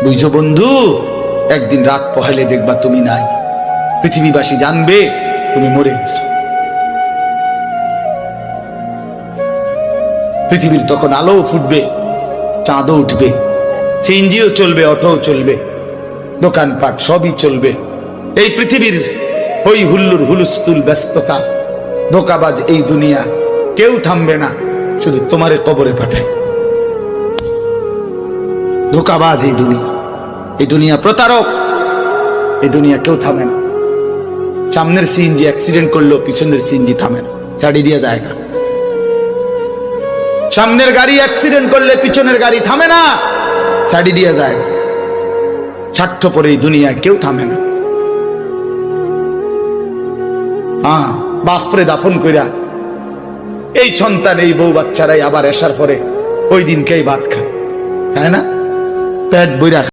বুঝছো বন্ধু, একদিন রাত পহেলে দেখবা তুমি নাই, পৃথিবীবাসী জানবে তুমি মরে গেছো। পৃথিবীর তখন আলো ফুটবে, চাঁদও উঠবে, সিএনজিও চলবে, অটোও চলবে, দোকানপাট সবই চলবে। এই পৃথিবীর হই হুল্লুর হুলুস্থুল ব্যস্ততা, ধোকাবাজ এই দুনিয়া, কেউ থামবে না, শুধু তোমারে কবরে পাঠায়। ধোকাবাজ এই দুনিয়া প্রতারক, এই দুনিয়া কেউ থামে না। সামনের সিএনজি অ্যাক্সিডেন্ট করলো, পিছনের সিএনজি থামে না, ছাড়ি দিয়ে জায়গা। সামনের গাড়ি অ্যাক্সিডেন্ট করলে পিছনের গাড়ি থামে না, ছাড়ি দিয়ে যায়। স্বার্থপর এই দুনিয়া কেউ থামে না। বাপরে দাফন কইরা এই সন্তান, এই বউ বাচ্চারাই আবার এসার পরে ওই দিনকেই ভাত খায়, তাই না? পেট বইরা